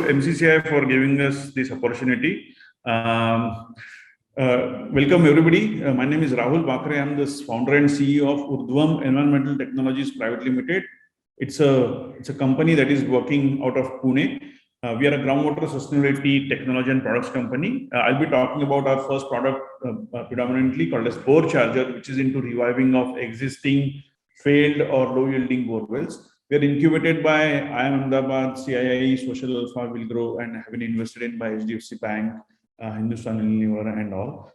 MCCI for giving us this opportunity. Welcome everybody. My name is Rahul Bakre. I'm the founder and CEO of Urdhvam Environmental Technologies Private Limited. It's a company that is working out of Pune. We are a groundwater sustainability technology and products company. I'll be talking about our first product predominantly called as Bore Charger, which is into reviving of existing failed or low yielding bore wells. We are incubated by IIM Ahmedabad, CII, Social Alpha will grow, and have been invested in by HDFC Bank, Hindustan Unilever, and all.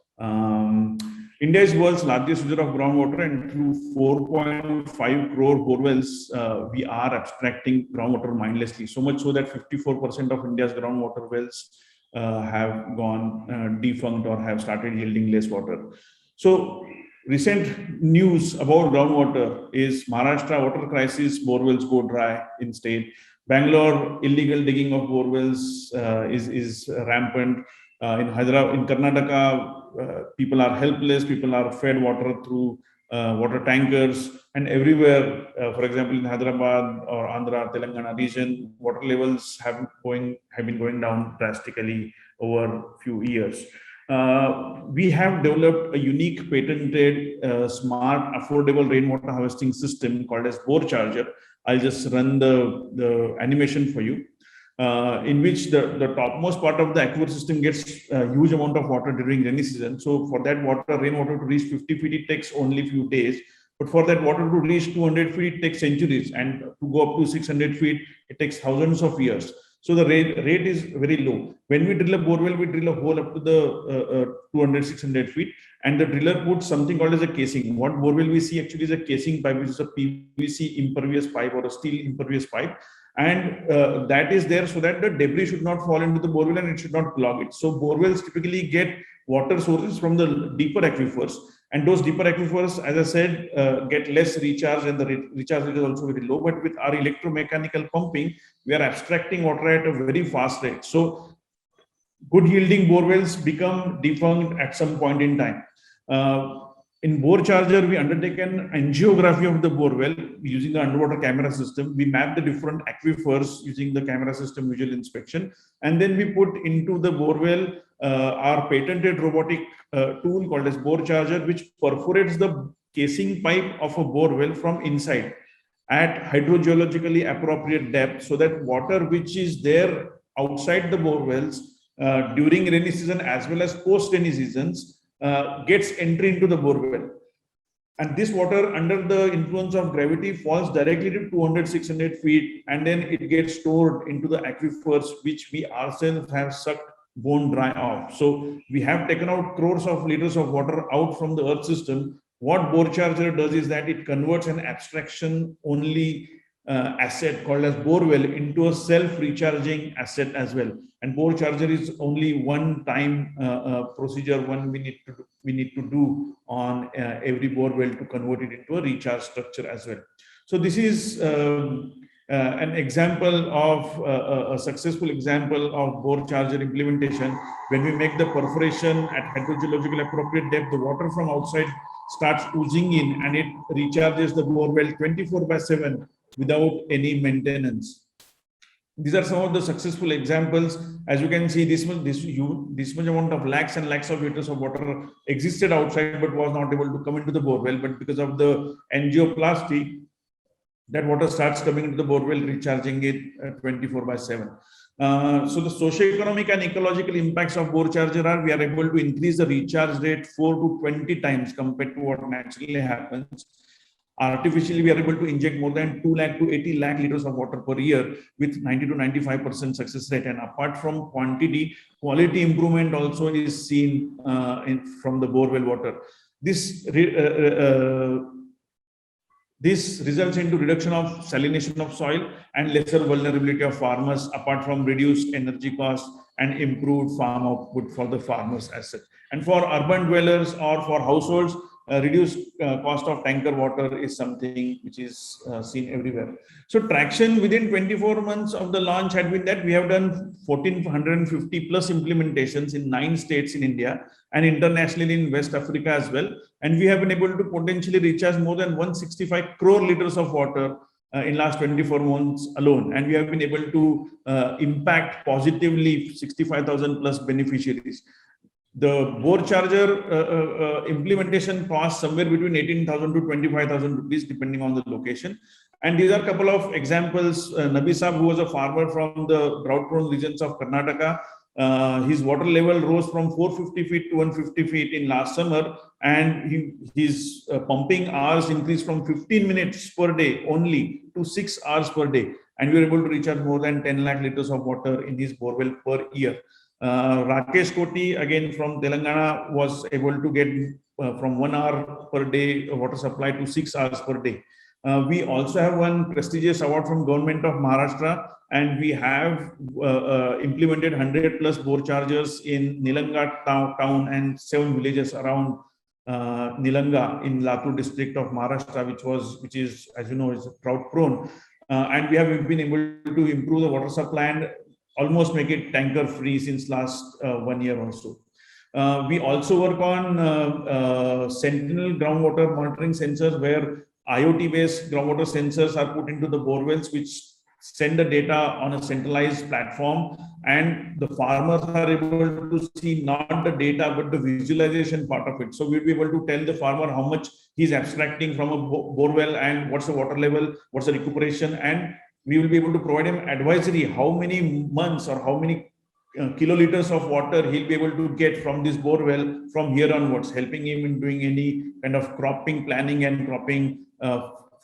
India is world's largest user of groundwater, and through 4.5 crore borewells, we are abstracting groundwater mindlessly. So much so that 54% of India's groundwater wells have gone defunct or have started yielding less water. So recent news about groundwater is Maharashtra water crisis, borewells go dry in state. Bangalore, illegal digging of borewells is rampant. In Hyderabad, in Karnataka, people are helpless. People are fed water through water tankers, and everywhere, for example, in Hyderabad or Andhra, Telangana region, water levels have been going down drastically over a few years. We have developed a unique patented smart affordable rainwater harvesting system called as Bore Charger. I'll just run the animation for you, in which the topmost part of the aquifer system gets a huge amount of water during rainy season. So for that rainwater to reach 50 feet, it takes only a few days. But for that water to reach 200 feet, it takes centuries. And to go up to 600 feet, it takes thousands of years. So the rate is very low. When we drill a borewell, we drill a hole up to the 200, 600 feet, and the driller puts something called as a casing. What borewell we see actually is a casing pipe, which is a PVC impervious pipe or a steel impervious pipe. And that is there so that the debris should not fall into the borewell and it should not clog it. So borewells typically get water sources from the deeper aquifers. And those deeper aquifers, as I said, get less recharge, and the recharge rate is also very low. But with our electromechanical pumping, we are abstracting water at a very fast rate. So good yielding borewells become defunct at some point in time. In Bore Charger, we undertake an angiography of the borewell using the underwater camera system. We map the different aquifers using the camera system visual inspection. And then we put into the borewell our patented robotic tool called as Bore Charger, which perforates the casing pipe of a borewell from inside at hydrogeologically appropriate depth, so that water which is there outside the borewells during rainy season as well as post rainy seasons gets entry into the borewell. And this water, under the influence of gravity, falls directly to 200, 600 feet, and then it gets stored into the aquifers, which we ourselves have sucked bone dry off. So we have taken out crores of liters of water out from the earth system. What Bore Charger does is that it converts an abstraction only asset called as borewell into a self-recharging asset as well. And Bore Charger is only one time procedure we need to do on every borewell to convert it into a recharge structure as well. So this is an example of a successful example of Bore Charger implementation. When we make the perforation at hydrogeological appropriate depth, the water from outside starts oozing in, and it recharges the borewell 24/7 without any maintenance. These are some of the successful examples. As you can see, this much amount of lakhs and lakhs of liters of water existed outside but was not able to come into the borewell. But because of the angioplasty, that water starts coming into the borewell, recharging it 24/7. So the socio-economic and ecological impacts of Bore Charger are: we are able to increase the recharge rate 4 to 20 times compared to what naturally happens. Artificially, we are able to inject more than 2 lakh to 80 lakh liters of water per year with 90 to 95% success rate. And apart from quantity, quality improvement also is seen from the borewell water. This results into reduction of salination of soil and lesser vulnerability of farmers, apart from reduced energy costs and improved farm output for the farmers as such. And for urban dwellers or for households, reduced cost of tanker water is something which is seen everywhere. So traction within 24 months of the launch had been that we have done 1,450 plus implementations in 9 states in India and internationally in West Africa as well. And we have been able to potentially recharge more than 165 crore liters of water in last 24 months alone, and we have been able to impact positively 65,000 plus beneficiaries. The bore charger implementation costs somewhere between 18,000 to 25,000 rupees, depending on the location. And these are a couple of examples. Nabi Saab, who was a farmer from the drought-prone regions of Karnataka, his water level rose from 450 feet to 150 feet in last summer, and his pumping hours increased from 15 minutes per day only to 6 hours per day. And we were able to recharge more than 10 lakh liters of water in his borewell per year. Rakesh Koti, again from Telangana, was able to get from 1 hour per day water supply to 6 hours per day. We also have one prestigious award from Government of Maharashtra, and we have implemented 100 plus bore chargers in Nilanga town and 7 villages around Nilanga in Latur district of Maharashtra, which is, as you know, is drought prone. And we have been able to improve the water supply and almost make it tanker free since last 1 year or so. We also work on Sentinel groundwater monitoring sensors, where IoT based groundwater sensors are put into the borewells, which send the data on a centralized platform, and the farmers are able to see not the data but the visualization part of it. So we'll be able to tell the farmer how much he's abstracting from a borewell and what's the water level, what's the recuperation, and we will be able to provide him advisory how many months or how many kiloliters of water he'll be able to get from this borewell from here onwards, helping him in doing any kind of cropping planning and cropping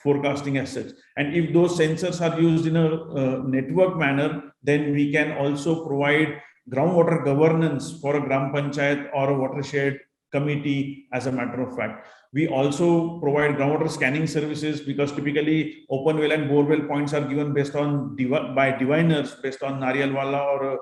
forecasting as such. And if those sensors are used in a network manner, then we can also provide groundwater governance for a Gram Panchayat or a watershed committee, as a matter of fact. We also provide groundwater scanning services, because typically open well and bore well points are given based on by diviners, based on Nariyal Wala or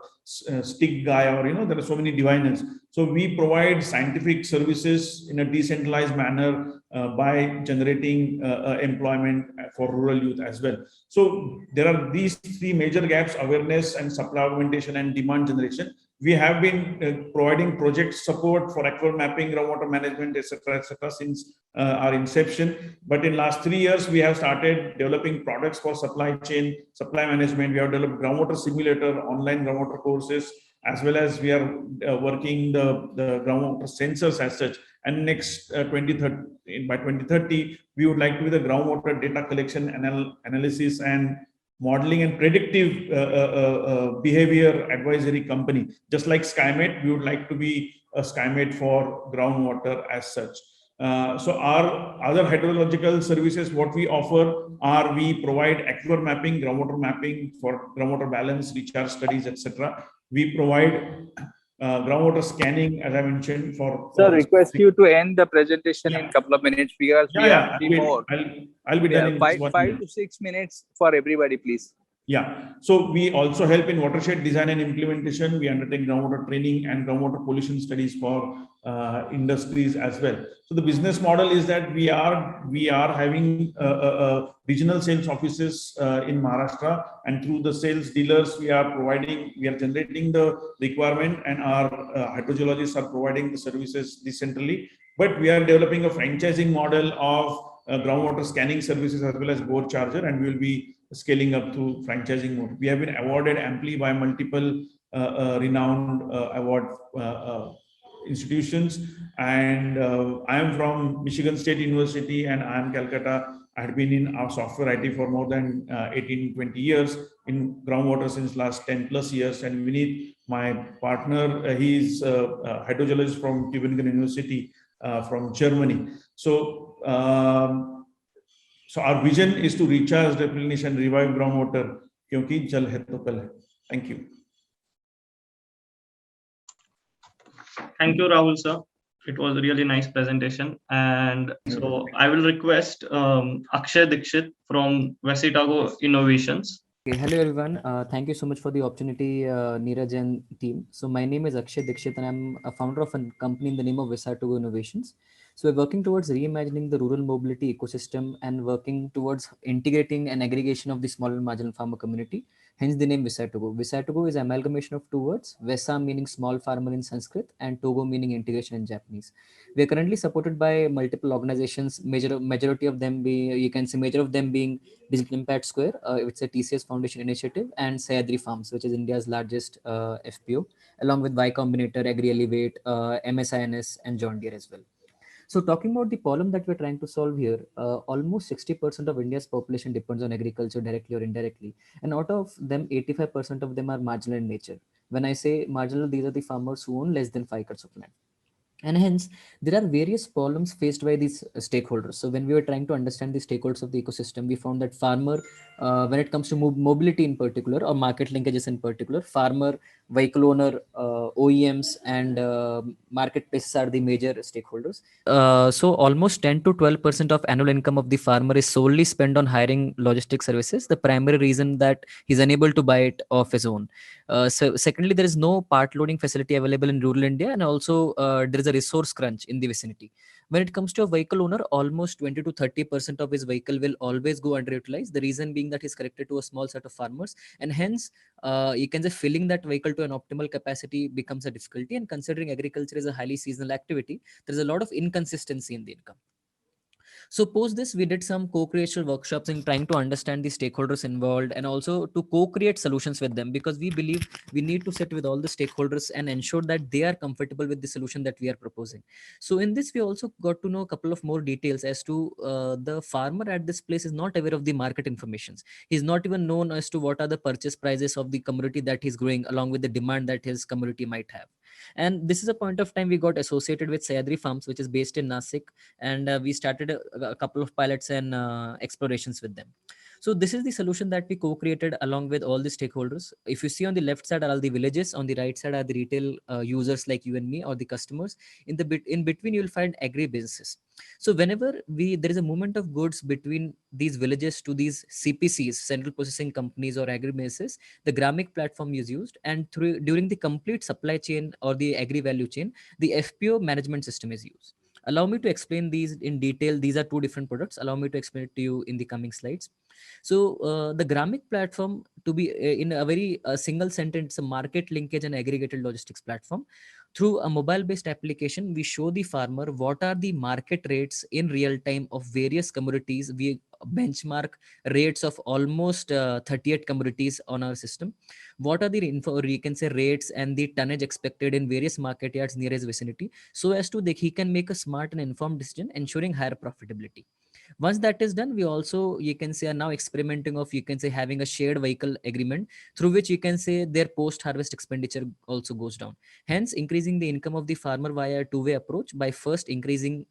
a stick guy, or there are so many diviners. So we provide scientific services in a decentralized manner by generating employment for rural youth as well. So there are these three major gaps: awareness and supply augmentation and demand generation. We have been providing project support for aquifer mapping, groundwater management, etc., since our inception. But in last 3 years, we have started developing products for supply chain, supply management. We have developed groundwater simulator, online groundwater courses, as well as we are working the groundwater sensors as such. And next by 2030, we would like to be the groundwater data collection, analysis, and modeling and predictive behavior advisory company. Just like SkyMate, we would like to be a SkyMate for groundwater as such. So our other hydrological services, what we offer are, we provide aquifer mapping, groundwater mapping for groundwater balance, recharge studies, etc. We provide groundwater scanning, as I mentioned, for. Sir, request you to end the presentation in a couple of minutes, because we have three more. I'll be done in 5 to 6 minutes for everybody, please. Yeah. So we also help in watershed design and implementation. We undertake groundwater training and groundwater pollution studies for industries as well. So the business model is that we are having regional sales offices in Maharashtra, and through the sales dealers, we are generating the requirement, and our hydrogeologists are providing the services decentrally. But we are developing a franchising model of groundwater scanning services as well as bore charger, and we will be scaling up through franchising mode. We have been awarded amply by multiple renowned award institutions, and I am from Michigan State University and I am Calcutta. I had been in our software IT for more than 18-20 years, in groundwater since last 10 plus years. And Vineet, my partner, he's a hydrogeologist from Tübingen University from Germany. So our vision is to recharge, replenish, and revive groundwater. Kyunki jal hai to kal hai. Thank you. Thank you, Rahul sir. It was a really nice presentation. And so I will request Akshay Dikshit from Vesitago Innovations. Okay, hello everyone. Thank you so much for the opportunity, Neeraj and team. So my name is Akshay Dikshit, and I'm a founder of a company in the name of Vesitago Innovations. So we're working towards reimagining the rural mobility ecosystem and working towards integrating and aggregation of the small and marginal farmer community hence the name Visai2Go. Visai2Go is amalgamation of two words, Vesa meaning small farmer in Sanskrit and Togo meaning integration in Japanese. We are currently supported by multiple organizations, majority of them major of them being Digital Impact Square, it's a TCS Foundation initiative, and Sayadri Farms, which is India's largest FPO, along with Y Combinator, Agri Elevate, MSINS, and John Deere as well. So talking about the problem that we're trying to solve here, almost 60% of India's population depends on agriculture directly or indirectly. And out of them, 85% of them are marginal in nature. When I say marginal, these are the farmers who own less than 5 acres of land. And hence, there are various problems faced by these stakeholders. So when we were trying to understand the stakeholders of the ecosystem, we found that farmer, when it comes to mobility in particular, or market linkages in particular, farmer, vehicle owner, OEMs, and marketplaces are the major stakeholders. So almost 10 to 12% of annual income of the farmer is solely spent on hiring logistics services. The primary reason that he's unable to buy it of his own. So secondly, there is no part loading facility available in rural India, and also there is a resource crunch in the vicinity. When it comes to a vehicle owner, almost 20 to 30% of his vehicle will always go underutilized. The reason being that he's connected to a small set of farmers, and hence you can say filling that vehicle to an optimal capacity becomes a difficulty. And considering agriculture is a highly seasonal activity, there is a lot of inconsistency in the income. So post this, we did some co-creation workshops in trying to understand the stakeholders involved and also to co-create solutions with them, because we believe we need to sit with all the stakeholders and ensure that they are comfortable with the solution that we are proposing. So in this, we also got to know a couple of more details as to the farmer at this place is not aware of the market informations. He's not even known as to what are the purchase prices of the commodity that he's growing along with the demand that his commodity might have. And this is a point of time we got associated with Sayadri Farms, which is based in Nasik, and we started a couple of pilots and explorations with them. So this is the solution that we co-created along with all the stakeholders. If you see on the left side are all the villages, on the right side are the retail users like you and me, or the customers. In between you'll find agri businesses. So whenever there is a movement of goods between these villages to these CPCs, central processing companies or agri businesses, the Gramic platform is used, and during the complete supply chain or the agri value chain, the FPO management system is used. Allow me to explain these in detail. These are two different products. Allow me to explain it to you in the coming slides. So the Gramic platform, to be in a very single sentence, a market linkage and aggregated logistics platform. Through a mobile-based application, we show the farmer what are the market rates in real time of various commodities. We benchmark rates of almost 38 commodities on our system. What are the info, or you can say rates and the tonnage expected in various market yards near his vicinity, so as to he can make a smart and informed decision, ensuring higher profitability. Once that is done, we also, you can say, are now experimenting of, you can say, having a shared vehicle agreement through which you can say their post harvest expenditure also goes down, hence increasing the income of the farmer via a two-way approach by first increasing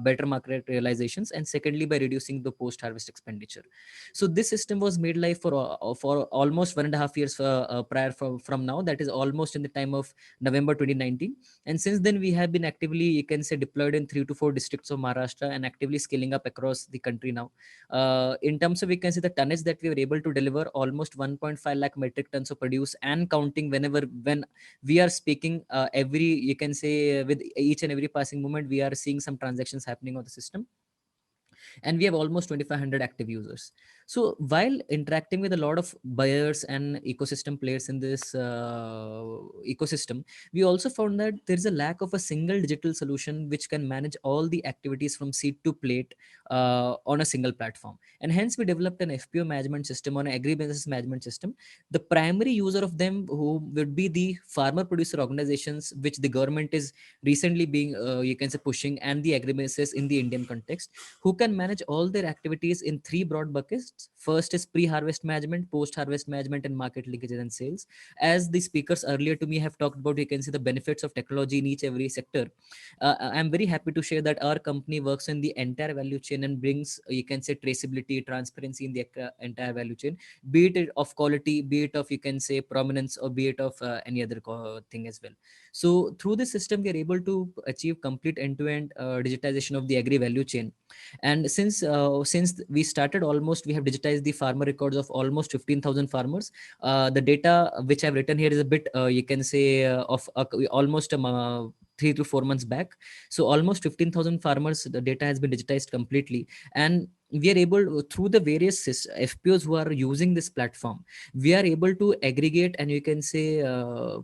better market realizations, and secondly by reducing the post harvest expenditure. So this system was made live for almost 1.5 years prior from now, that is almost in the time of November 2019. And since then we have been actively, you can say, deployed in 3 to 4 districts of Maharashtra and actively scaling up across the country now. In terms of, we can say, the tonnage that we were able to deliver, almost 1.5 lakh metric tons of produce and counting when we are speaking, every, you can say, with each and every passing moment, we are seeing some transactions happening on the system. And we have almost 2,500 active users. So while interacting with a lot of buyers and ecosystem players in this ecosystem, we also found that there is a lack of a single digital solution which can manage all the activities from seed to plate on a single platform. And hence we developed an FPO management system, on an agribusiness management system. The primary user of them who would be the farmer producer organizations, which the government is recently being, you can say, pushing, and the agribusinesses in the Indian context, who can manage all their activities in 3 broad buckets. First is pre-harvest management, post-harvest management, and market linkages and sales. As the speakers earlier to me have talked about, you can see the benefits of technology in each every sector. I'm very happy to share that our company works in the entire value chain and brings, you can say, traceability, transparency in the entire value chain, be it of quality, be it of, you can say, prominence, or be it of any other thing as well. So through this system, we are able to achieve complete end-to-end digitization of the agri value chain. And since we started, almost we have digitized the farmer records of almost 15,000 farmers. The data which I've written here is a bit, you can say, of almost 3 to 4 months back. So almost 15,000 farmers, the data has been digitized completely. And we are able, through the various FPOs who are using this platform, we are able to aggregate and you can say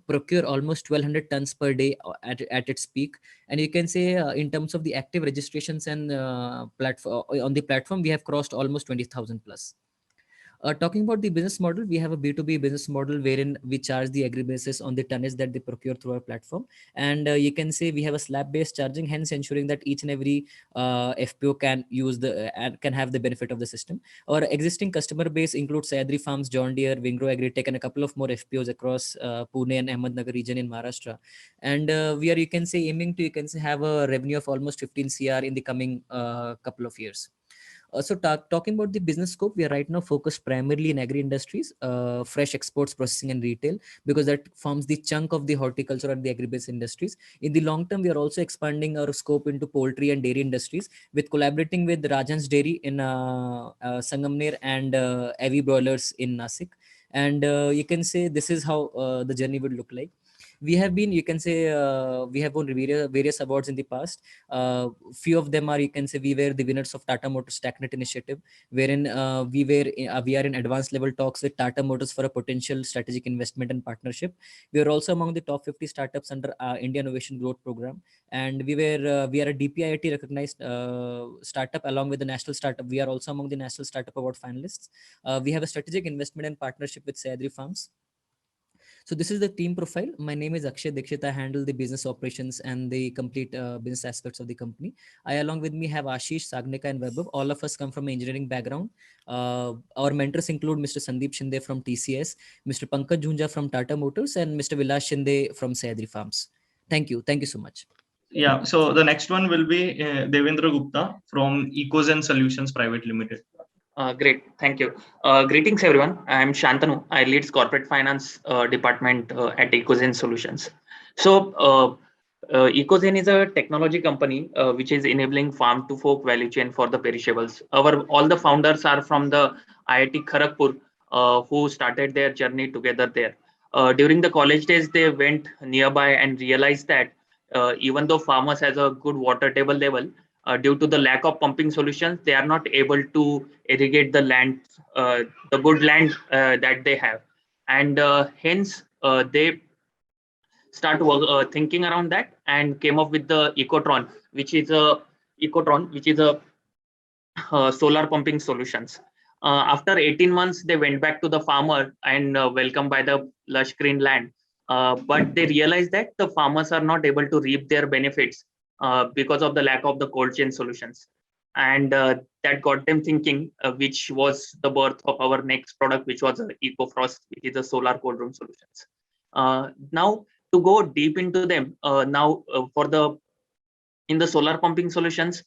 procure almost 1200 tons per day at its peak. And you can say in terms of the active registrations and platform on the platform, we have crossed almost 20,000 plus. Talking about the business model, we have a B2B business model wherein we charge the agri-basis on the tonnage that they procure through our platform. And you can say we have a slab-based charging, hence ensuring that each and every FPO can use can have the benefit of the system. Our existing customer base includes Sahyadri Farms, John Deere, Wingro Agritech, and a couple of more FPOs across Pune and Ahmednagar region in Maharashtra. And we are, you can say, aiming to, you can say, have a revenue of almost 15 CR in the coming couple of years. Talking about the business scope, we are right now focused primarily in agri industries, fresh exports, processing, and retail, because that forms the chunk of the horticulture and the agribusiness industries. In the long term, we are also expanding our scope into poultry and dairy industries, with collaborating with Rajan's Dairy in Sangamner and Avi Broilers in Nasik. And you can say this is how the journey would look like. We have been, you can say, we have won various awards in the past. Few of them are, you can say, we were the winners of Tata Motors TechNet initiative, wherein we are in advanced level talks with Tata Motors for a potential strategic investment and partnership. We are also among the top 50 startups under India Innovation Growth Program, and we are a DPIIT recognized startup along with the National Startup. We are also among the National Startup Award finalists. We have a strategic investment and partnership with Sahyadri Farms. So this is the team profile. My name is Akshay Dikshit. I handle the business operations and the complete business aspects of the company. I, along with me, have Ashish, Sagnika, and Vaibhav. All of us come from an engineering background. Our mentors include Mr. Sandeep Shinde from TCS, Mr. Pankaj Junja from Tata Motors, and Mr. Vilas Shinde from Sahyadri Farms. Thank you. Thank you so much. Yeah, so the next one will be Devendra Gupta from Ecozen Solutions Private Limited. Great, thank you. Greetings, everyone. I'm Shantanu. I lead corporate finance department at Ecozen Solutions. So, Ecozen is a technology company which is enabling farm to fork value chain for the perishables. All the founders are from the IIT Kharagpur, who started their journey together there. During the college days, they went nearby and realized that even though farmers has a good water table level, due to the lack of pumping solutions, they are not able to irrigate the land, the good land that they have, and hence they start thinking around that and came up with the Ecotron, which is a solar pumping solutions. After 18 months, they went back to the farmer and welcomed by the lush green land. But they realized that the farmers are not able to reap their benefits because of the lack of the cold chain solutions. And that got them thinking, which was the birth of our next product, which was EcoFrost, which is a solar cold room solutions. Now, to go deep into them, in the solar pumping solutions,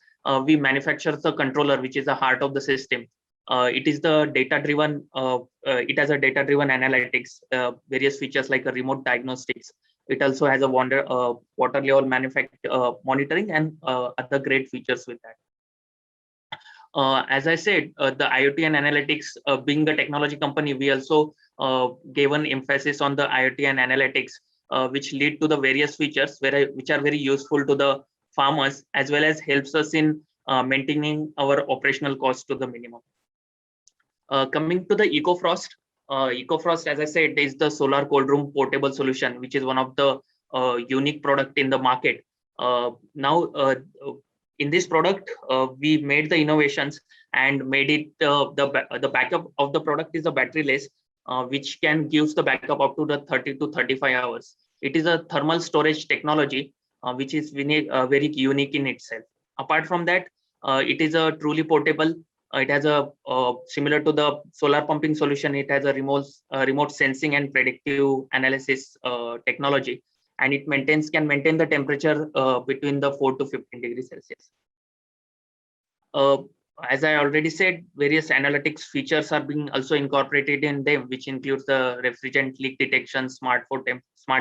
we manufacture the controller, which is the heart of the system. It is the data-driven. It has a data-driven analytics, various features like a remote diagnostics. It also has a water level monitoring and other great features with that. As I said, the IoT and analytics, being the technology company, we also gave an emphasis on the IoT and analytics, which lead to the various features which are very useful to the farmers, as well as helps us in maintaining our operational costs to the minimum. Coming to the EcoFrost, EcoFrost, as I said, is the solar cold room portable solution, which is one of the unique product in the market. In this product, we made the innovations and made it the backup of the product is a batteryless, which can give the backup up to the 30 to 35 hours. It is a thermal storage technology, which is very unique in itself. Apart from that, it is a truly portable. It has a similar to the solar pumping solution. It has a remote sensing and predictive analysis technology, and it can maintain the temperature between the 4 to 15 degrees Celsius. As I already said, various analytics features are being also incorporated in them, which includes the refrigerant leak detection, smart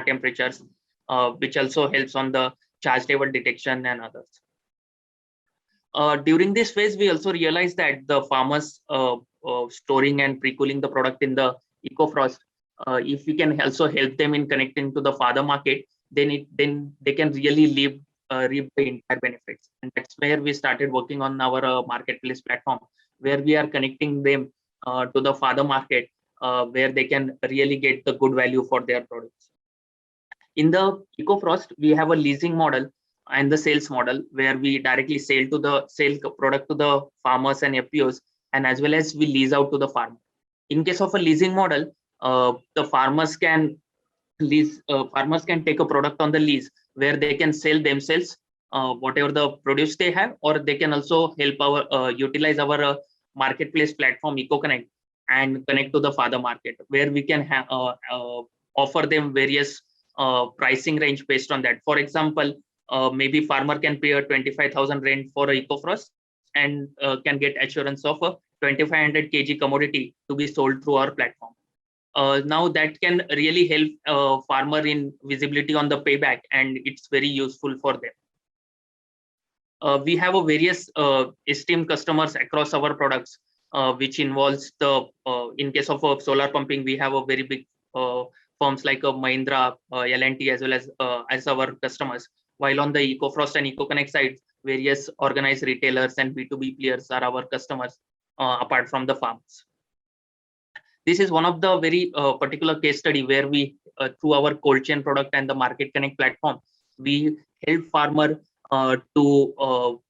temperatures, which also helps on the charge level detection and others. During this phase, we also realized that the farmers storing and pre-cooling the product in the EcoFrost, if we can also help them in connecting to the farther market, then they can really reap the entire benefits. And that's where we started working on our marketplace platform, where we are connecting them to the father market, where they can really get the good value for their products. In the EcoFrost, we have a leasing model and the sales model where we directly sell product to the farmers and FPOs, and as well as we lease out to the farmer. In case of a leasing model, the farmers can take a product on the lease where they can sell themselves whatever the produce they have, or they can also help utilize our marketplace platform EcoConnect and connect to the father market, where we can offer them various pricing range based on that. For example, maybe farmer can pay a 25,000 rent for a EcoFrost and can get assurance of a 2500 kg commodity to be sold through our platform. Now that can really help farmer in visibility on the payback, and it's very useful for them. We have a various esteemed customers across our products, which involves in case of solar pumping, we have a very big firms like Mahindra, L&T, as well as our customers. While on the EcoFrost and EcoConnect side, various organized retailers and B2B players are our customers, apart from the farms. This is one of the very particular case study where we, through our cold chain product and the Market Connect platform, we help farmer to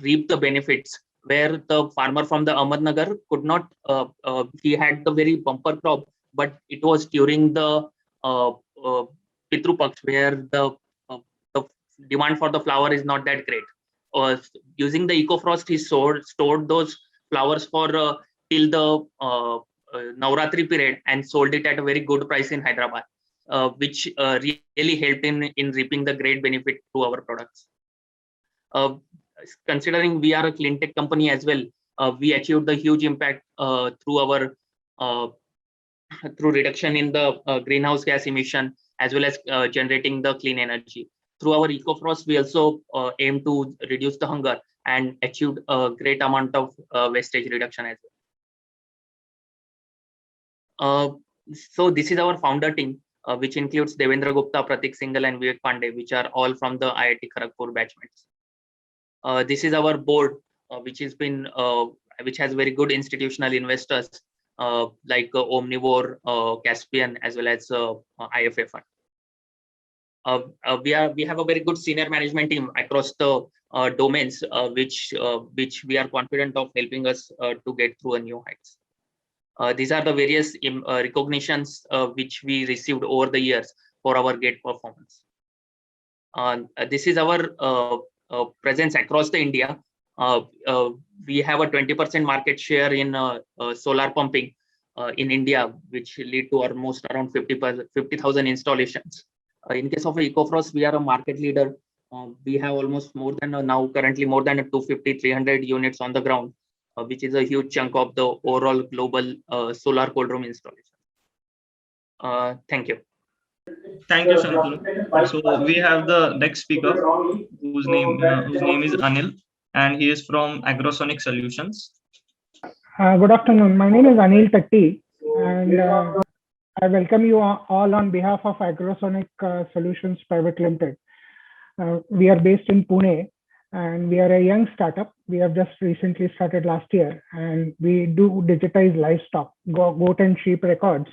reap the benefits, where the farmer from the Ahmednagar could not, he had the very bumper crop, but it was during the Pitru Paksh, where the demand for the flower is not that great. Using the EcoFrost, he stored those flowers for till the Navratri period and sold it at a very good price in Hyderabad, which really helped in reaping the great benefit through our products. Considering we are a clean tech company as well, we achieved the huge impact through our through reduction in the greenhouse gas emission, as well as generating the clean energy. Through our EcoFrost, we also aim to reduce the hunger and achieved a great amount of wastage reduction as well. So this is our founder team, which includes Devendra Gupta, Pratik Singhal, and Vivek Pandey, which are all from the IIT Kharagpur batchmates. This is our board, which has very good institutional investors like Omnivore, Caspian, as well as IFA Fund. We have a very good senior management team across the domains, which we are confident of helping us to get through a new heights. These are the various recognitions which we received over the years for our great performance. This is our presence across the India. We have a 20% market share in solar pumping in India, which lead to almost around 50,000 installations. In case of EcoFrost, we are a market leader. We have almost currently more than 250-300 units on the ground, which is a huge chunk of the overall global solar cold room installation. Thank you. Thank you, Shantanu. So we have the next speaker, whose name is Anil, and he is from Agrosonic Solutions. Good afternoon. My name is Anil Tatti, and I welcome you all on behalf of Agrosonic Solutions Private Limited. We are based in Pune, and we are a young startup. We have just recently started last year, and we do digitize livestock, goat and sheep records,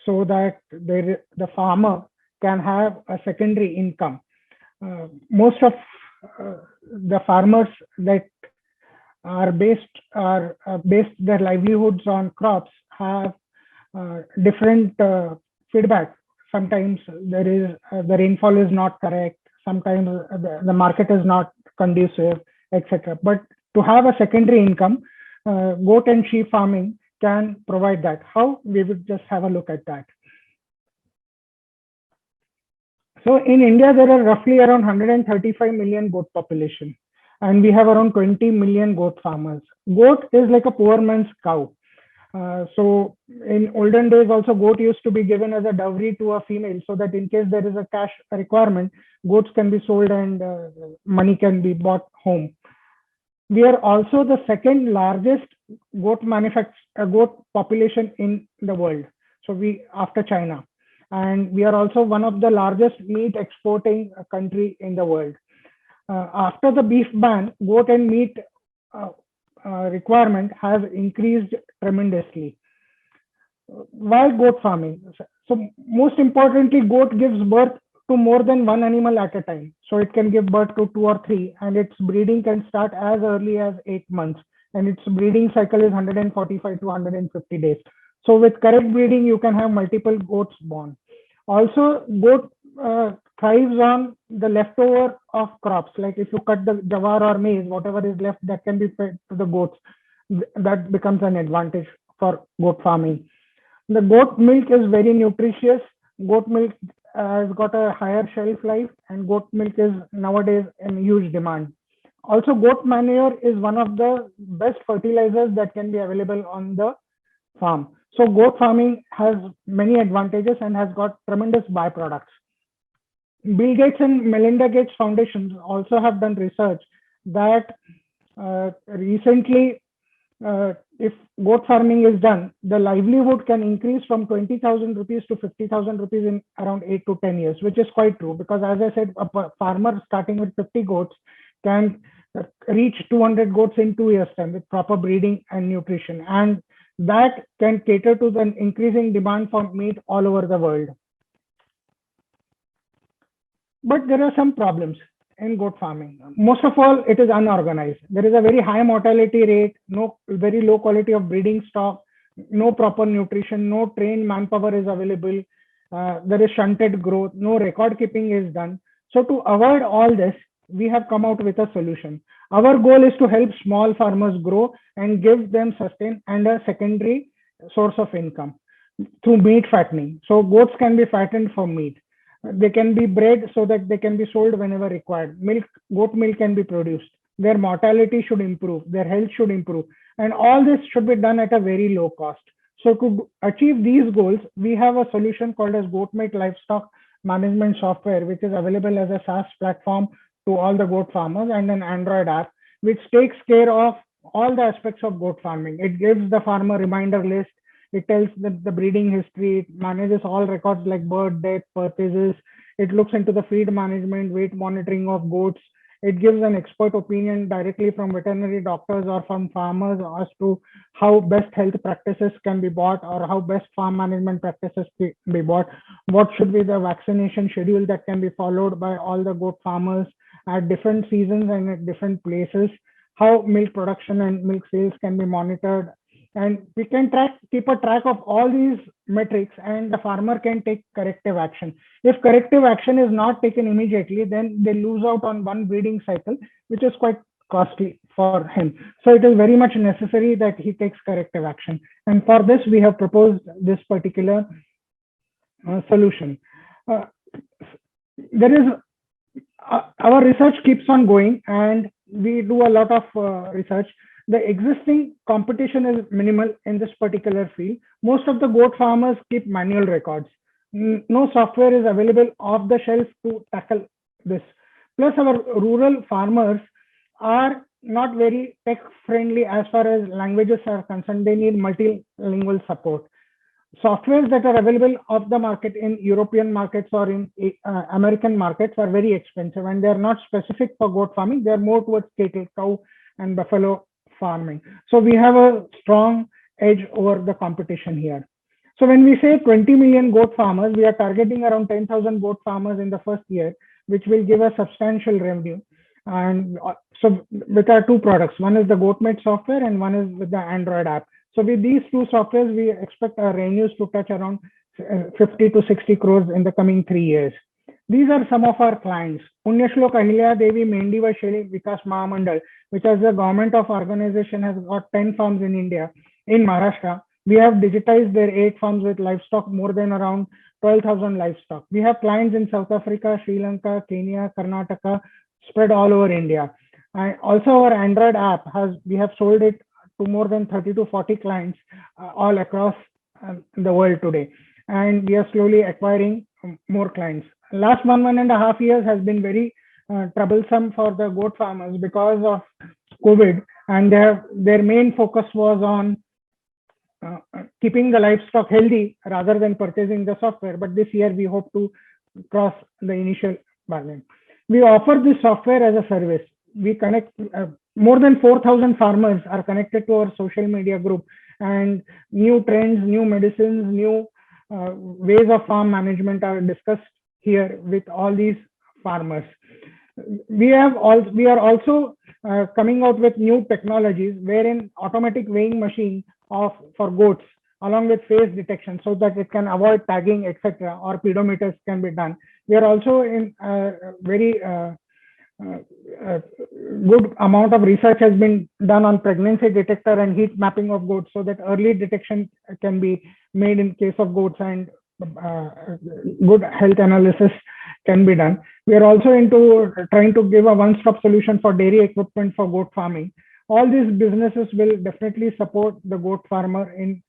so that the farmer can have a secondary income. Most of the farmers that are based their livelihoods on crops have different feedback. Sometimes the rainfall is not correct. Sometimes the market is not conducive, etc. But to have a secondary income, goat and sheep farming can provide that. How? We would just have a look at that. So in India, there are roughly around 135 million goat population, and we have around 20 million goat farmers. Goat is like a poor man's cow. So in olden days also, goat used to be given as a dowry to a female, so that in case there is a cash requirement, goats can be sold and money can be bought home. We are also the second largest goat population in the world, so after China, and we are also one of the largest meat exporting country in the world. After the beef ban, goat and meat requirement has increased tremendously. Why goat farming? So most importantly, goat gives birth to more than one animal at a time. So it can give birth to 2 or 3, and its breeding can start as early as 8 months. And its breeding cycle is 145 to 150 days. So with correct breeding, you can have multiple goats born. Also, goat thrives on the leftover of crops. Like if you cut the jawar or maize, whatever is left, that can be fed to the goats. That becomes an advantage for goat farming. The goat milk is very nutritious. Goat milk has got a higher shelf life, and goat milk is nowadays in huge demand. Also, goat manure is one of the best fertilizers that can be available on the farm. So goat farming has many advantages and has got tremendous byproducts. Bill Gates and Melinda Gates Foundation also have done research that recently, if goat farming is done, the livelihood can increase from 20,000 rupees to 50,000 rupees in around 8 to 10 years, which is quite true, because as I said, a farmer starting with 50 goats can reach 200 goats in 2 years' time with proper breeding and nutrition. And that can cater to the increasing demand for meat all over the world. But there are some problems in goat farming. Most of all, it is unorganized. There is a very high mortality rate, very low quality of breeding stock, no proper nutrition, no trained manpower is available. There is shunted growth, no record keeping is done. So to avoid all this, we have come out with a solution. Our goal is to help small farmers grow and give them sustain and a secondary source of income through meat fattening. So goats can be fattened for meat. They can be bred so that they can be sold whenever required. Goat milk can be produced. Their mortality should improve. Their health should improve. And all this should be done at a very low cost. So to achieve these goals, we have a solution called as Goatmate Livestock Management Software, which is available as a SaaS platform to all the goat farmers, and an Android app, which takes care of all the aspects of goat farming. It gives the farmer reminder list. It tells the breeding history. It manages all records like birth, death, purchases. It looks into the feed management, weight monitoring of goats. It gives an expert opinion directly from veterinary doctors or from farmers as to how best health practices can be bought, or how best farm management practices can be bought. What should be the vaccination schedule that can be followed by all the goat farmers at different seasons and at different places. How milk production and milk sales can be monitored. And we can keep a track of all these metrics, and the farmer can take corrective action. If corrective action is not taken immediately, then they lose out on one breeding cycle, which is quite costly for him. So it is very much necessary that he takes corrective action. And for this, we have proposed this particular solution. Our research keeps on going, and we do a lot of research. The existing competition is minimal in this particular field. Most of the goat farmers keep manual records. No software is available off the shelf to tackle this. Plus, our rural farmers are not very tech friendly as far as languages are concerned. They need multilingual support. Softwares that are available off the market in European markets or in American markets are very expensive, and they're not specific for goat farming. They're more towards cattle, cow, and buffalo farming. So we have a strong edge over the competition here. So when we say 20 million goat farmers, we are targeting around 10,000 goat farmers in the first year, which will give us substantial revenue. And so with our two products, one is the Goatmate software and one is with the Android app. So with these two softwares, we expect our revenues to touch around 50 to 60 crores in the coming 3 years. These are some of our clients. Punyashlok Ahilya Devi Mendi Vaishali Vikas Mahamandal, which as a government of organization has got 10 farms in India, in Maharashtra. We have digitized their 8 farms with livestock, more than around 12,000 livestock. We have clients in South Africa, Sri Lanka, Kenya, Karnataka, spread all over India. And also our Android app we have sold it to more than 30 to 40 clients all across the world today. And we are slowly acquiring more clients. Last 1.5 years has been very troublesome for the goat farmers because of COVID, and their main focus was on keeping the livestock healthy rather than purchasing the software. But this year we hope to cross the initial barrier. We offer this software as a service. We connect more than 4,000 farmers are connected to our social media group, and new trends, new medicines, new ways of farm management are discussed here with all these farmers. We are also coming out with new technologies wherein automatic weighing machine for goats along with face detection so that it can avoid tagging, etc., or pedometers can be done. We are also in very good amount of research has been done on pregnancy detector and heat mapping of goats so that early detection can be made in case of goats, and good health analysis can be done. We are also into trying to give a one-stop solution for dairy equipment for goat farming. All these businesses will definitely support the goat farmer in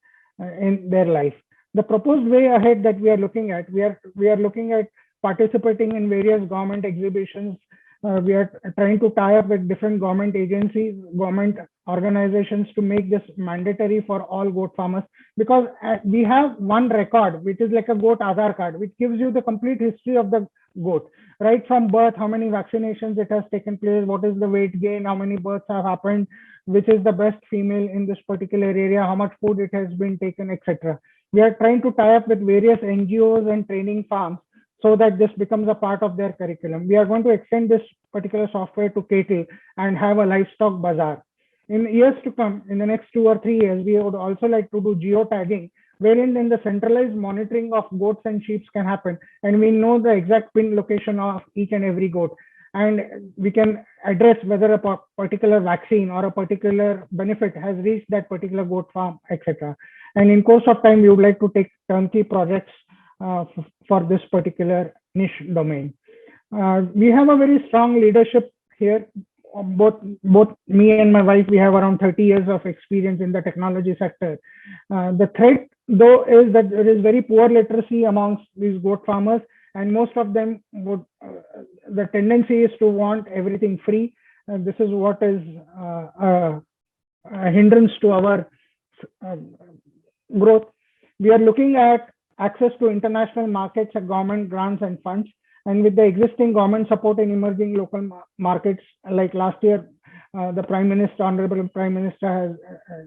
their life. The proposed way ahead that we are looking at, we are looking at participating in various government exhibitions. We are trying to tie up with different government agencies, government organizations to make this mandatory for all goat farmers, because we have one record, which is like a goat Aadhaar card, which gives you the complete history of the goat, right from birth, how many vaccinations it has taken place, what is the weight gain, how many births have happened, which is the best female in this particular area, how much food it has been taken, etc. We are trying to tie up with various NGOs and training farms so that this becomes a part of their curriculum. We are going to extend this particular software to cattle and have a livestock bazaar. In years to come, in the next 2 or 3 years, we would also like to do geotagging, wherein then the centralized monitoring of goats and sheep can happen, and we know the exact pin location of each and every goat, and we can address whether a particular vaccine or a particular benefit has reached that particular goat farm, etc. And in course of time, we would like to take turnkey projects for this particular niche domain. We have a very strong leadership here. Both me and my wife, we have around 30 years of experience in the technology sector. The threat, though, is that there is very poor literacy amongst these goat farmers, and most of them would, the tendency is to want everything free. This is what is a hindrance to our growth. We are looking at access to international markets, government grants and funds. And with the existing government support in emerging local markets, like last year, the Honorable Prime Minister has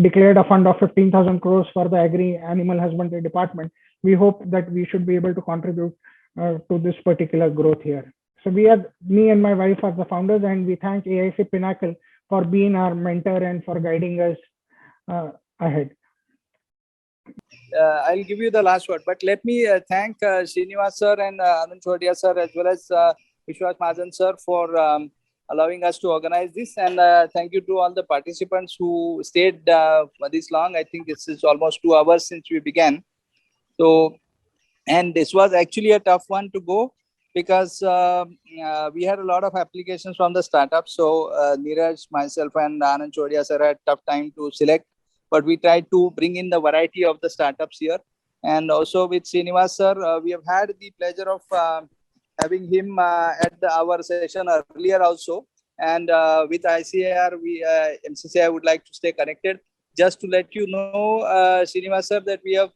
declared a fund of 15,000 crores for the Agri-Animal Husbandry Department. We hope that we should be able to contribute to this particular growth here. So me and my wife are the founders, and we thank AIC Pinnacle for being our mentor and for guiding us ahead. I'll give you the last word, but let me thank Srinivas sir and Anand Chodia sir, as well as Vishwas Mahajan sir, for allowing us to organize this, and thank you to all the participants who stayed this long. I think this is almost 2 hours since we began. So, and this was actually a tough one to go, because we had a lot of applications from the startups. So Neeraj, myself and Anand Chodia sir had tough time to select, but we tried to bring in the variety of the startups here. And also with Srinivas sir, we have had the pleasure of having him at our session earlier also. And with ICAR, MCCI would like to stay connected. Just to let you know, Srinivas sir, that we have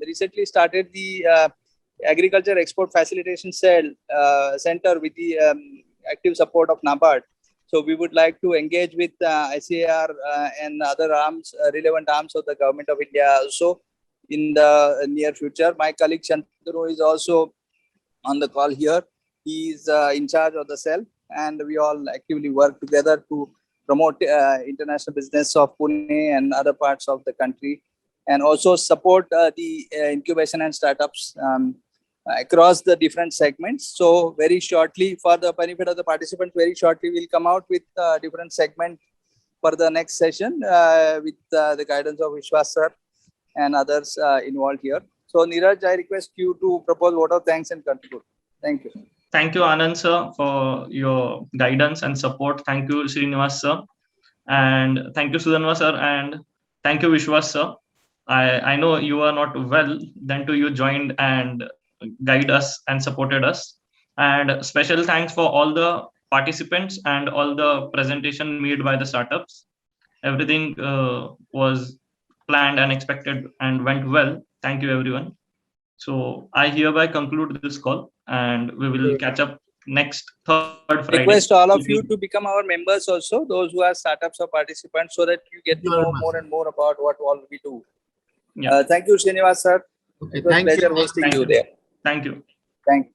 recently started the Agriculture Export Facilitation Center with the active support of NABARD. So we would like to engage with ICAR and other relevant arms of the Government of India also in the near future. My colleague Shantanu is also on the call here. He is in charge of the cell, and we all actively work together to promote international business of Pune and other parts of the country, and also support the incubation and startups across the different segments. So very shortly, for the benefit of the participants, very shortly we'll come out with different segment for the next session with the guidance of Vishwas sir and others involved here. So Neeraj, I request you to propose vote of thanks and conclude. Thank you. Thank you, Anand sir, for your guidance and support. Thank you, Srinivas sir. And thank you, Sudhanva sir. And thank you, Vishwas sir. I know you are not well, then too you joined and guide us and supported us. And special thanks for all the participants and all the presentation made by the startups. Everything was planned and expected and went well. Thank you, everyone. So I hereby conclude this call, and we will catch up next third Friday. Request all of you to become our members also, those who are startups or participants, so that you get to know more and more about what all we do. Yeah. Thank you, Srinivas sir. Okay, It was a thank pleasure you. hosting Thank you you. there. Thank you. Thank you.